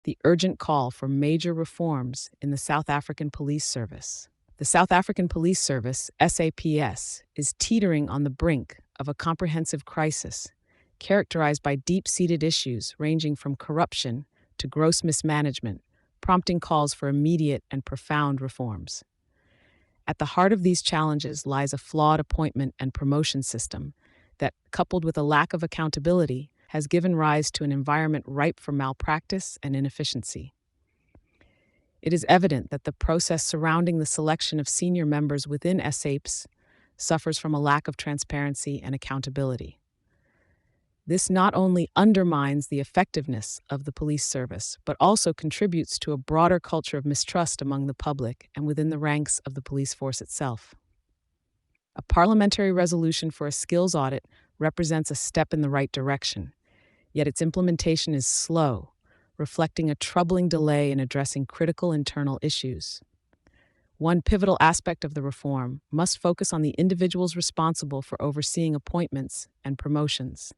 the urgent call for major reforms in the South African Police Service. The South African Police Service, SAPS, is teetering on the brink of a comprehensive crisis, characterized by deep-seated issues ranging from corruption to gross mismanagement, prompting calls for immediate and profound reforms. At the heart of these challenges lies a flawed appointment and promotion system that, coupled with a lack of accountability, has given rise to an environment ripe for malpractice and inefficiency. It is evident that the process surrounding the selection of senior members within SAPS suffers from a lack of transparency and accountability. This not only undermines the effectiveness of the police service, but also contributes to a broader culture of mistrust among the public and within the ranks of the police force itself. A parliamentary resolution for a skills audit represents a step in the right direction, yet its implementation is slow, reflecting a troubling delay in addressing critical internal issues. One pivotal aspect of the reform must focus on the individuals responsible for overseeing appointments and promotions.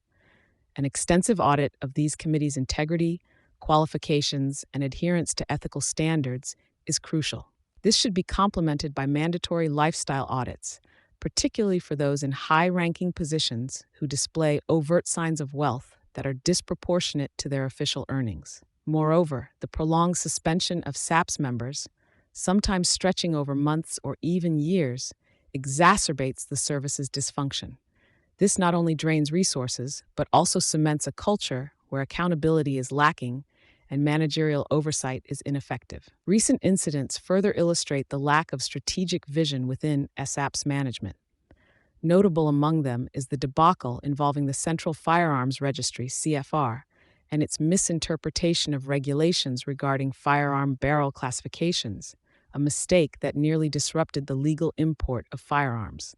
An extensive audit of these committees' integrity, qualifications, and adherence to ethical standards is crucial. This should be complemented by mandatory lifestyle audits, particularly for those in high-ranking positions who display overt signs of wealth that are disproportionate to their official earnings. Moreover, the prolonged suspension of SAPS members, sometimes stretching over months or even years, exacerbates the service's dysfunction. This not only drains resources, but also cements a culture where accountability is lacking and managerial oversight is ineffective. Recent incidents further illustrate the lack of strategic vision within SAPS management. Notable among them is the debacle involving the Central Firearms Registry, CFR, and its misinterpretation of regulations regarding firearm barrel classifications, a mistake that nearly disrupted the legal import of firearms.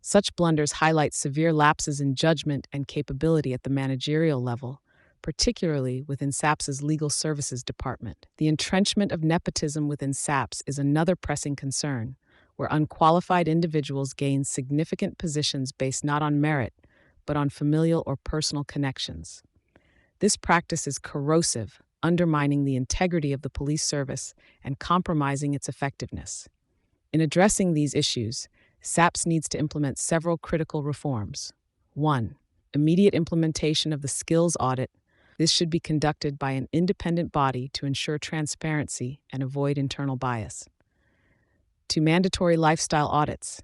Such blunders highlight severe lapses in judgment and capability at the managerial level, particularly within SAPS's Legal Services Department. The entrenchment of nepotism within SAPS is another pressing concern, where unqualified individuals gain significant positions based not on merit, but on familial or personal connections. This practice is corrosive, undermining the integrity of the police service and compromising its effectiveness. In addressing these issues, SAPS needs to implement several critical reforms. 1. Immediate implementation of the skills audit. This should be conducted by an independent body to ensure transparency and avoid internal bias. 2. Mandatory lifestyle audits.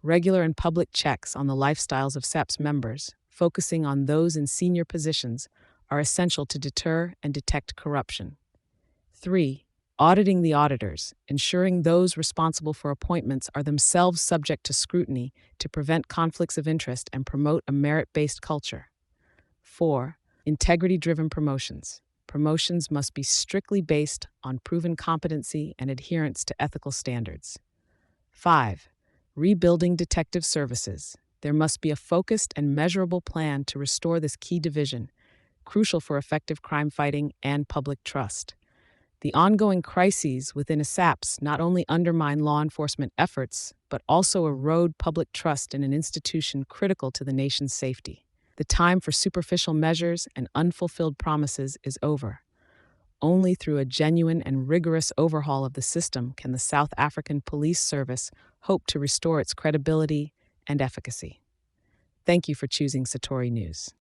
Regular and public checks on the lifestyles of SAPS members, focusing on those in senior positions, are essential to deter and detect corruption. 3. Auditing the auditors, ensuring those responsible for appointments are themselves subject to scrutiny to prevent conflicts of interest and promote a merit-based culture. 4. Integrity-driven promotions. Promotions must be strictly based on proven competency and adherence to ethical standards. 5. Rebuilding detective services. There must be a focused and measurable plan to restore this key division, crucial for effective crime fighting and public trust. The ongoing crises within a SAPS not only undermine law enforcement efforts, but also erode public trust in an institution critical to the nation's safety. The time for superficial measures and unfulfilled promises is over. Only through a genuine and rigorous overhaul of the system can the South African Police Service hope to restore its credibility and efficacy. Thank you for choosing Satori News.